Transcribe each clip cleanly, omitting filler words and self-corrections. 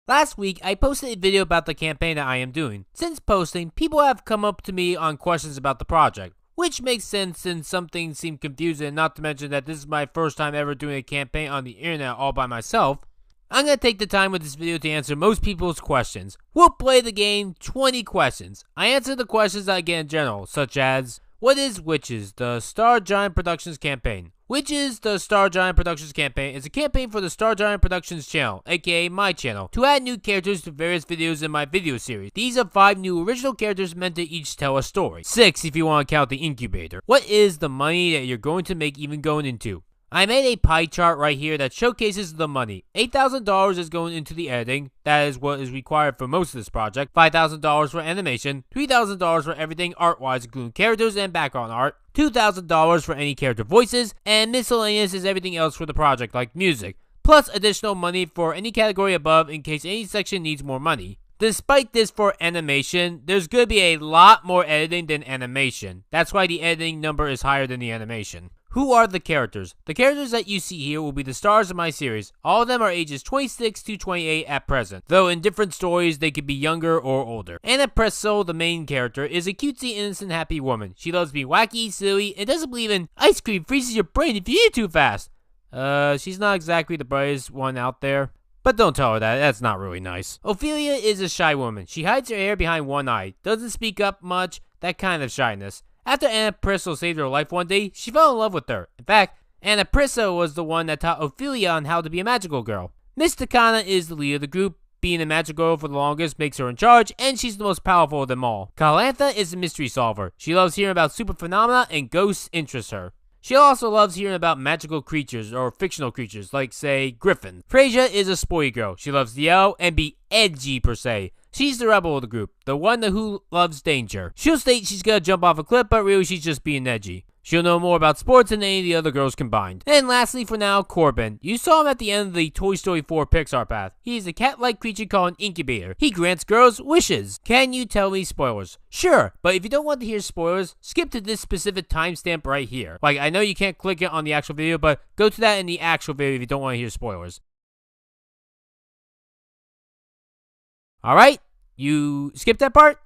Last week, I posted a video about the campaign that I am doing. Since posting, people have come up to me on questions about the project, which makes sense since some things seem confusing, not to mention that this is my first time ever doing a campaign on the internet all by myself. I'm going to take the time with this video to answer most people's questions. We'll play the game 20 questions. I answer the questions I get in general, such as, what is Witches, the Star Giant Productions campaign? Witches, the Star Giant Productions campaign is a campaign for the Star Giant Productions channel, aka my channel, to add new characters to various videos in my video series. These are 5 new original characters meant to each tell a story. 6 if you want to count the incubator. What is the money that you're going to make even going into? I made a pie chart right here that showcases the money. $8,000 is going into the editing, that is what is required for most of this project. $5,000 for animation, $3,000 for everything art-wise including characters and background art, $2,000 for any character voices, and miscellaneous is everything else for the project like music, plus additional money for any category above in case any section needs more money. Despite this for animation, there's going to be a lot more editing than animation. That's why the editing number is higher than the animation. Who are the characters? The characters that you see here will be the stars of my series. All of them are ages 26 to 28 at present, though in different stories they could be younger or older. Anna Presso, the main character, is a cutesy, innocent, happy woman. She loves to be wacky, silly, and doesn't believe in ice cream freezes your brain if you eat it too fast. She's not exactly the brightest one out there. But don't tell her that, that's not really nice. Ophelia is a shy woman. She hides her hair behind one eye, doesn't speak up much, that kind of shyness. After Anna Presso saved her life one day, she fell in love with her. In fact, Anna Presso was the one that taught Ophelia on how to be a magical girl. Miss Takana is the leader of the group. Being a magical girl for the longest makes her in charge, and she's the most powerful of them all. Calantha is a mystery solver. She loves hearing about super phenomena, and ghosts interest her. She also loves hearing about magical creatures, or fictional creatures, like, say, griffins. Freyja is a sporty girl. She loves to yell and be edgy, per se. She's the rebel of the group, the one who loves danger. She'll state she's gonna jump off a cliff, but really she's just being edgy. She'll know more about sports than any of the other girls combined. And lastly for now, Corbin. You saw him at the end of the Toy Story 4 Pixar path. He's a cat-like creature called an incubator. He grants girls wishes. Can you tell me spoilers? Sure, but if you don't want to hear spoilers, skip to this specific timestamp right here. Like, I know you can't click it on the actual video, but go to that in the actual video if you don't want to hear spoilers. Alright, you skipped that part?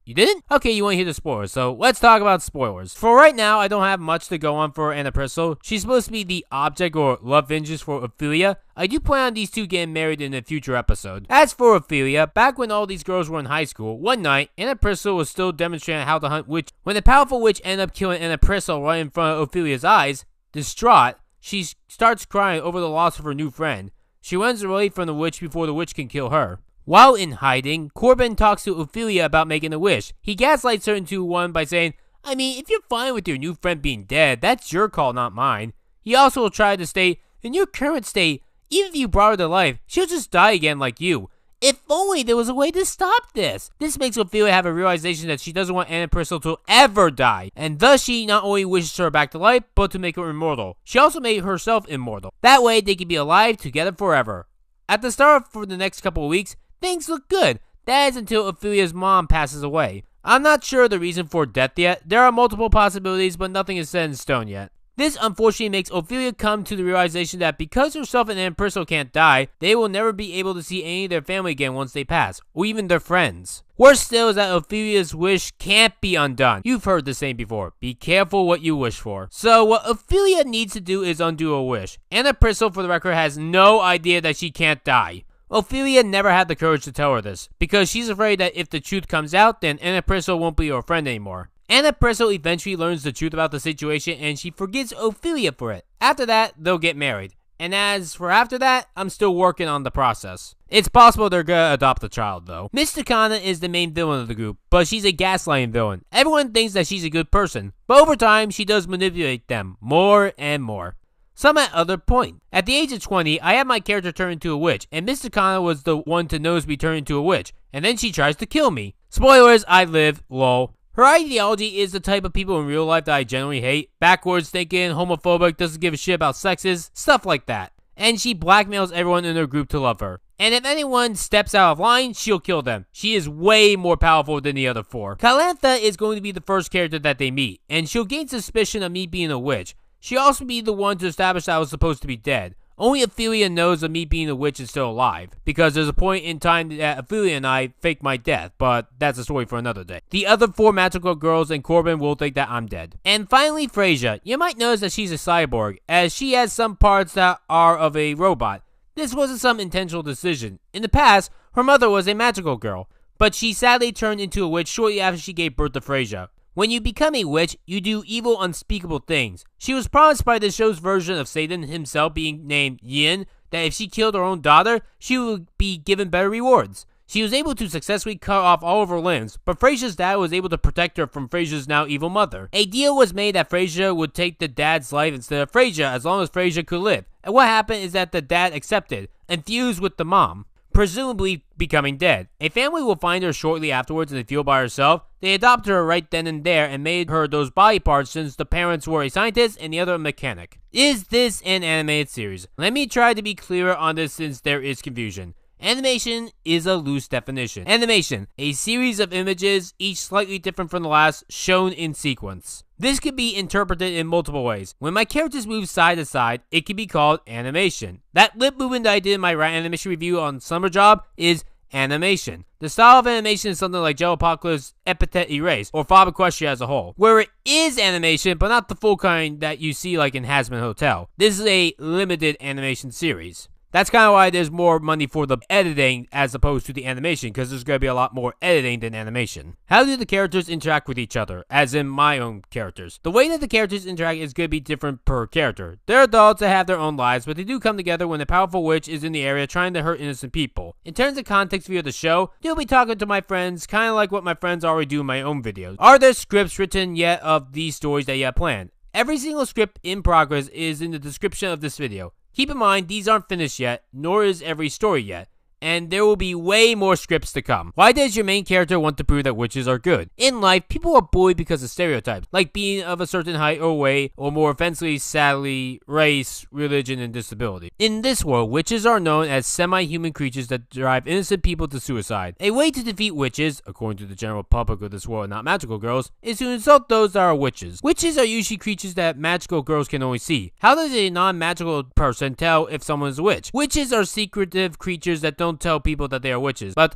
You didn't? Okay, you want to hear the spoilers, so let's talk about spoilers. For right now, I don't have much to go on for Anna Presso. She's supposed to be the object or love interest for Ophelia. I do plan on these two getting married in a future episode. As for Ophelia, back when all these girls were in high school, one night, Anna Presso was still demonstrating how to hunt witch. When the powerful witch ended up killing Anna Presso right in front of Ophelia's eyes, distraught, she starts crying over the loss of her new friend. She runs away from the witch before the witch can kill her. While in hiding, Corbin talks to Ophelia about making a wish. He gaslights her into one by saying, I mean, if you're fine with your new friend being dead, that's your call, not mine. He also will try to state, in your current state, even if you brought her to life, she'll just die again like you. If only there was a way to stop this. This makes Ophelia have a realization that she doesn't want Anna Presso to ever die, and thus she not only wishes her back to life, but to make her immortal. She also made herself immortal. That way, they can be alive together forever. At the start for the next couple of weeks, things look good. That is until Ophelia's mom passes away. I'm not sure the reason for death yet. There are multiple possibilities, but nothing is set in stone yet. This unfortunately makes Ophelia come to the realization that because herself and Anna Presso can't die, they will never be able to see any of their family again once they pass, or even their friends. Worse still is that Ophelia's wish can't be undone. You've heard the saying before, be careful what you wish for. So what Ophelia needs to do is undo a wish. Anna Presso, for the record, has no idea that she can't die. Ophelia never had the courage to tell her this, because she's afraid that if the truth comes out, then Anna Presso won't be her friend anymore. Anna Presso eventually learns the truth about the situation, and she forgives Ophelia for it. After that, they'll get married. And as for after that, I'm still working on the process. It's possible they're gonna adopt a child, though. Miss Takana is the main villain of the group, but she's a gaslighting villain. Everyone thinks that she's a good person, but over time, she does manipulate them more and more. Some at other point. At the age of 20, I had my character turn into a witch, and Miss Takana was the one to notice me turn into a witch, and then she tries to kill me. Spoilers, I live, lol. Her ideology is the type of people in real life that I generally hate. Backwards thinking, homophobic, doesn't give a shit about sexes, stuff like that. And she blackmails everyone in her group to love her. And if anyone steps out of line, she'll kill them. She is way more powerful than the other 4. Calantha is going to be the first character that they meet, and she'll gain suspicion of me being a witch. She'll also be the one to establish that I was supposed to be dead. Only Ophelia knows of me being a witch is still alive, because there's a point in time that Ophelia and I fake my death, but that's a story for another day. The other 4 magical girls and Corbin will think that I'm dead. And finally, Frasier. You might notice that she's a cyborg, as she has some parts that are of a robot. This wasn't some intentional decision. In the past, her mother was a magical girl, but she sadly turned into a witch shortly after she gave birth to Frasier. When you become a witch, you do evil, unspeakable things. She was promised by the show's version of Satan himself, being named Yin, that if she killed her own daughter, she would be given better rewards. She was able to successfully cut off all of her limbs, but Frasier's dad was able to protect her from Frasier's now evil mother. A deal was made that Frasier would take the dad's life instead of Frasier as long as Frasier could live. And what happened is that the dad accepted and fused with the mom, presumably becoming dead. A family will find her shortly afterwards in the field by herself. They adopted her right then and there and made her those body parts since the parents were a scientist and the other a mechanic. Is this an animated series? Let me try to be clearer on this since there is confusion. Animation is a loose definition. Animation, a series of images, each slightly different from the last, shown in sequence. This could be interpreted in multiple ways. When my characters move side to side, it can be called animation. That lip movement that I did in my rat animation review on Summer Job is animation. The style of animation is something like Jellopocalypse, Epithet Erase, or Fob Equestria as a whole, where it is animation, but not the full kind that you see like in Hazbin Hotel. This is a limited animation series. That's kind of why there's more money for the editing as opposed to the animation, because there's going to be a lot more editing than animation. How do the characters interact with each other, as in my own characters? The way that the characters interact is going to be different per character. They're adults that have their own lives, but they do come together when a powerful witch is in the area trying to hurt innocent people. In terms of context view of the show, you'll be talking to my friends, kind of like what my friends already do in my own videos. Are there scripts written yet of these stories that you have planned? Every single script in progress is in the description of this video. Keep in mind, these aren't finished yet, nor is every story yet, and there will be way more scripts to come. Why does your main character want to prove that witches are good? In life, people are bullied because of stereotypes, like being of a certain height or weight, or more offensively, sadly, race, religion, and disability. In this world, witches are known as semi-human creatures that drive innocent people to suicide. A way to defeat witches, according to the general public of this world, not magical girls, is to insult those that are witches. Witches are usually creatures that magical girls can only see. How does a non-magical person tell if someone is a witch? Witches are secretive creatures that don't tell people that they are witches. But,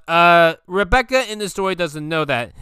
Rebecca in the story doesn't know that.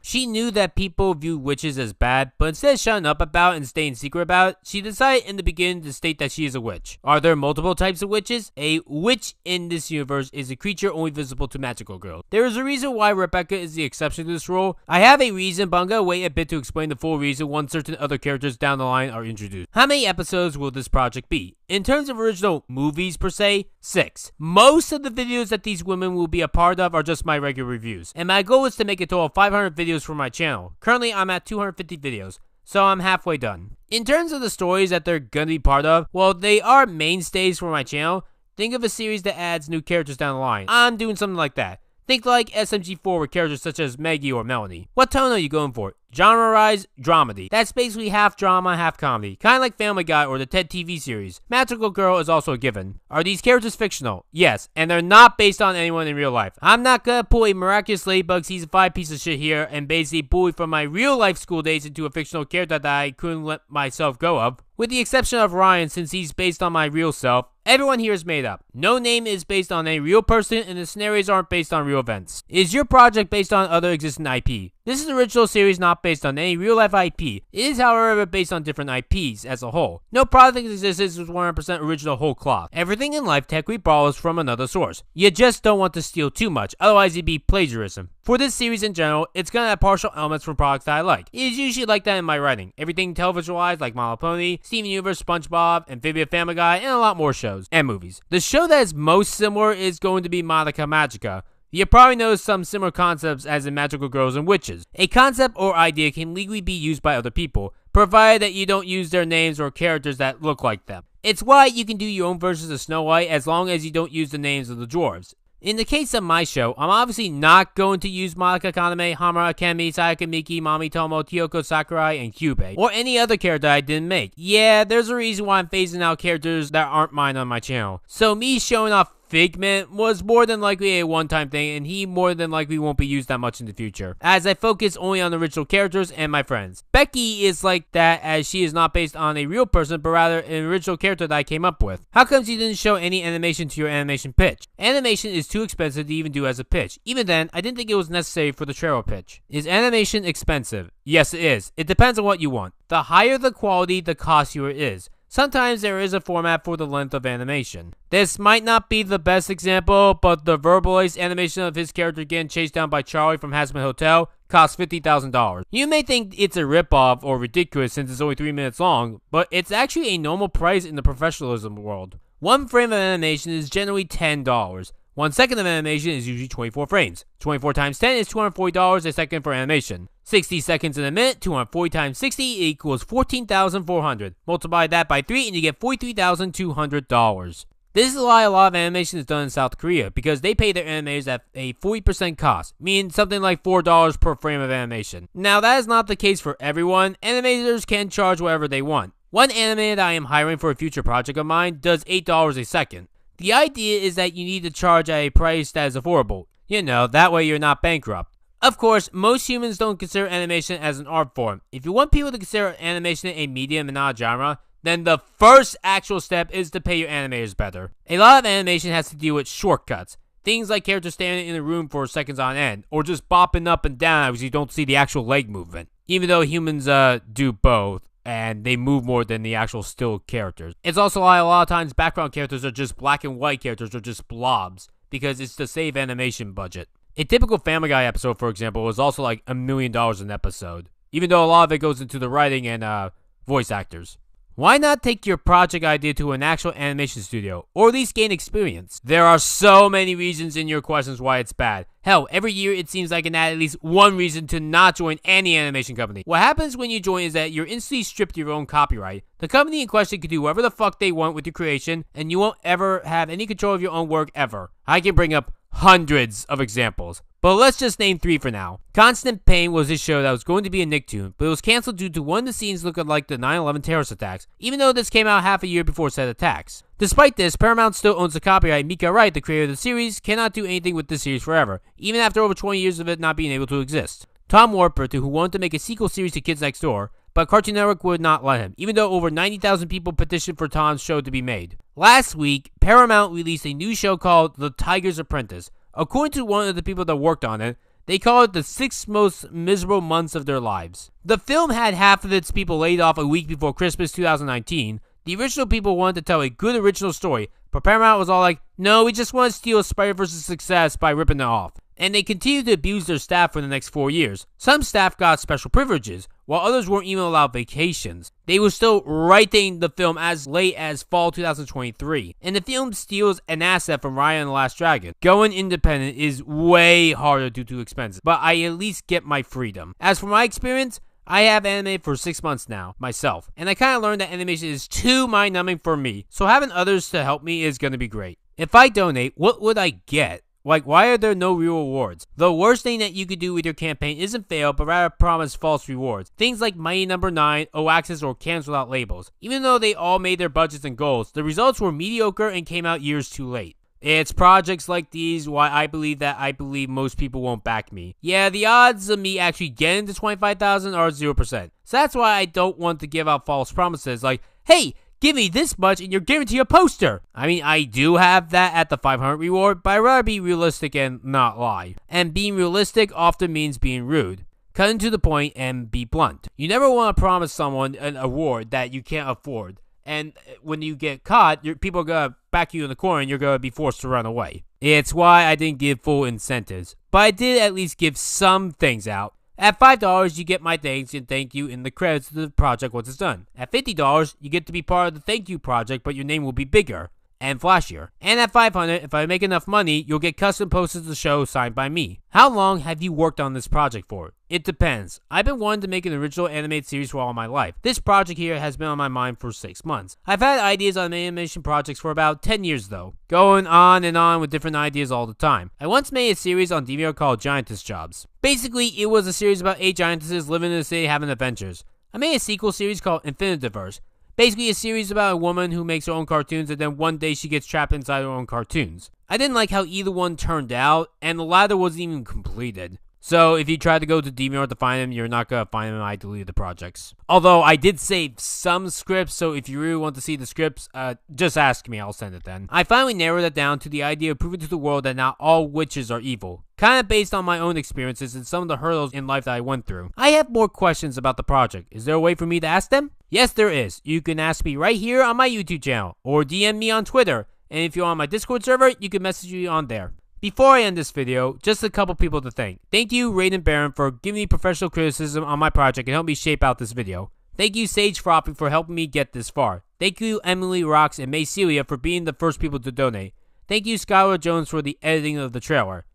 She knew that people view witches as bad, but instead of shutting up about it and staying secret about it, she decided in the beginning to state that she is a witch. Are there multiple types of witches? A witch in this universe is a creature only visible to magical girls. There is a reason why Rebecca is the exception to this rule. I have a reason, but I'm gonna wait a bit to explain the full reason once certain other characters down the line are introduced. How many episodes will this project be? In terms of original movies per se, 6. Most of the videos that these women will be a part of are just my regular reviews, and my goal is to make a total of 500 videos for my channel. Currently, I'm at 250 videos, so I'm halfway done. In terms of the stories that they're gonna be part of, well, they are mainstays for my channel. Think of a series that adds new characters down the line. I'm doing something like that. Think like SMG4 with characters such as Maggie or Melanie. What tone are you going for? Genre-wise, dramedy. That's basically half drama, half comedy. Kinda like Family Guy or the TED TV series. Magical Girl is also a given. Are these characters fictional? Yes, and they're not based on anyone in real life. I'm not gonna pull a Miraculous Ladybug Season 5 piece of shit here and basically bully from my real life school days into a fictional character that I couldn't let myself go of. With the exception of Ryan, since he's based on my real self, everyone here is made up. No name is based on a real person, and the scenarios aren't based on real events. Is your project based on other existing IP? This is an original series not based on any real-life IP. It is, however, based on different IPs as a whole. No product existence is 100% original whole cloth. Everything in life technically borrows from another source. You just don't want to steal too much, otherwise it'd be plagiarism. For this series in general, it's gonna have partial elements from products that I like. It is usually like that in my writing. Everything television-wise like My Little Pony, Steven Universe, SpongeBob, Amphibia, Family Guy, and a lot more shows and movies. The show that is most similar is going to be Madoka Magica. You probably know some similar concepts as in magical girls and witches. A concept or idea can legally be used by other people, provided that you don't use their names or characters that look like them. It's why you can do your own versions of Snow White as long as you don't use the names of the dwarves. In the case of my show, I'm obviously not going to use Madoka Kaname, Hamura Akemi, Sayaka Miki, Mamitomo, Kyoko Sakurai, and Kyubey, or any other character I didn't make. Yeah, there's a reason why I'm phasing out characters that aren't mine on my channel. So me showing off Figment was more than likely a one-time thing, and he more than likely won't be used that much in the future, as I focus only on the original characters and my friends. Becky is like that, as she is not based on a real person, but rather an original character that I came up with. How comes you didn't show any animation to your animation pitch? Animation is too expensive to even do as a pitch. Even then, I didn't think it was necessary for the trailer pitch. Is animation expensive? Yes, it is. It depends on what you want. The higher the quality, the costlier it is. Sometimes there is a format for the length of animation. This might not be the best example, but the verbalized animation of his character getting chased down by Charlie from Hazbin Hotel costs $50,000. You may think it's a ripoff or ridiculous since it's only 3 minutes long, but it's actually a normal price in the professionalism world. 1 frame of animation is generally $10. 1 second of animation is usually 24 frames. 24 times 10 is $240 a second for animation. 60 seconds in a minute, 240 times 60 equals $14,400. Multiply that by 3 and you get $43,200. This is why a lot of animation is done in South Korea, because they pay their animators at a 40% cost, meaning something like $4 per frame of animation. Now that is not the case for everyone. Animators can charge whatever they want. One animator that I am hiring for a future project of mine does $8 a second. The idea is that you need to charge at a price that is affordable. You know, that way you're not bankrupt. Of course, most humans don't consider animation as an art form. If you want people to consider animation a medium and not a genre, then the first actual step is to pay your animators better. A lot of animation has to deal with shortcuts. Things like characters standing in a room for seconds on end, or just bopping up and down as you don't see the actual leg movement. Even though humans do both, and they move more than the actual still characters. It's also why a lot of times background characters are just black and white characters or just blobs, because it's to save animation budget. A typical Family Guy episode, for example, was also like $1 million an episode, even though a lot of it goes into the writing and voice actors. Why not take your project idea to an actual animation studio, or at least gain experience? There are so many reasons in your questions why it's bad. Hell, every year it seems like I can add at least one reason to not join any animation company. What happens when you join is that you're instantly stripped of your own copyright. The company in question can do whatever the fuck they want with your creation, and you won't ever have any control of your own work ever. I can bring up hundreds of examples, but let's just name 3 for now. Constant Pain was a show that was going to be a Nicktoon, but it was cancelled due to one of the scenes looking like the 9/11 terrorist attacks, even though this came out half a year before said attacks. Despite this, Paramount still owns the copyright. Mika Wright, the creator of the series, cannot do anything with this series forever, even after over 20 years of it not being able to exist. Tom Warper, who wanted to make a sequel series to Kids Next Door, but Cartoon Network would not let him, even though over 90,000 people petitioned for Tom's show to be made. Last week, Paramount released a new show called The Tiger's Apprentice. According to one of the people that worked on it, they call it the 6 most miserable months of their lives. The film had half of its people laid off a week before Christmas 2019. The original people wanted to tell a good original story, but Paramount was all like, no, we just want to steal Spider-Verse's success by ripping it off. And they continued to abuse their staff for the next 4 years. Some staff got special privileges, while others weren't even allowed vacations. They were still writing the film as late as fall 2023, and the film steals an asset from Raya and the Last Dragon. Going independent is way harder due to expenses, but I at least get my freedom. As for my experience, I have animated for 6 months now, myself, and I kind of learned that animation is too mind-numbing for me, so having others to help me is going to be great. If I donate, what would I get? Like, why are there no real rewards? The worst thing that you could do with your campaign isn't fail, but rather promise false rewards. Things like Mighty Number 9, O-Axis, or Cans Without Labels. Even though they all made their budgets and goals, the results were mediocre and came out years too late. It's projects like these why I believe most people won't back me. Yeah, the odds of me actually getting to 25,000 are 0%. So that's why I don't want to give out false promises like, hey, give me this much and you're guaranteed a poster. I mean, I do have that at the 500 reward, but I'd rather be realistic and not lie. And being realistic often means being rude. Cutting to the point and be blunt. You never want to promise someone an award that you can't afford. And when you get caught, people are going to back you in the corner and you're going to be forced to run away. It's why I didn't give full incentives. But I did at least give some things out. At $5, you get my thanks and thank you in the credits of the project once it's done. At $50, you get to be part of the thank you project, but your name will be bigger and flashier. And at $500, if I make enough money, you'll get custom posters of the show signed by me. How long have you worked on this project for? It depends. I've been wanting to make an original animated series for all my life. This project here has been on my mind for 6 months. I've had ideas on animation projects for about 10 years though, going on and on with different ideas all the time. I once made a series on DVR called Giantess Jobs. Basically, it was a series about 8 giantesses living in a city having adventures. I made a sequel series called Infinitiverse. Basically a series about a woman who makes her own cartoons and then one day she gets trapped inside her own cartoons. I didn't like how either one turned out, and the latter wasn't even completed. So if you try to go to DeviantArt to find them, you're not going to find them. I deleted the projects. Although I did save some scripts, so if you really want to see the scripts, just ask me, I'll send it then. I finally narrowed it down to the idea of proving to the world that not all witches are evil. Kind of based on my own experiences and some of the hurdles in life that I went through. I have more questions about the project. Is there a way for me to ask them? Yes, there is. You can ask me right here on my YouTube channel, or DM me on Twitter. And if you're on my Discord server, you can message me on there. Before I end this video, just a couple people to thank. Thank you, Raiden Baron, for giving me professional criticism on my project and helping me shape out this video. Thank you, Sage Froppy, for helping me get this far. Thank you, Emily Rocks and May Celia, for being the first people to donate. Thank you, Skylar Jones, for the editing of the trailer.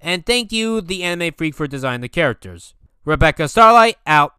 And thank you, The Anime Freak, for designing the characters. Rebecca Starlight, out.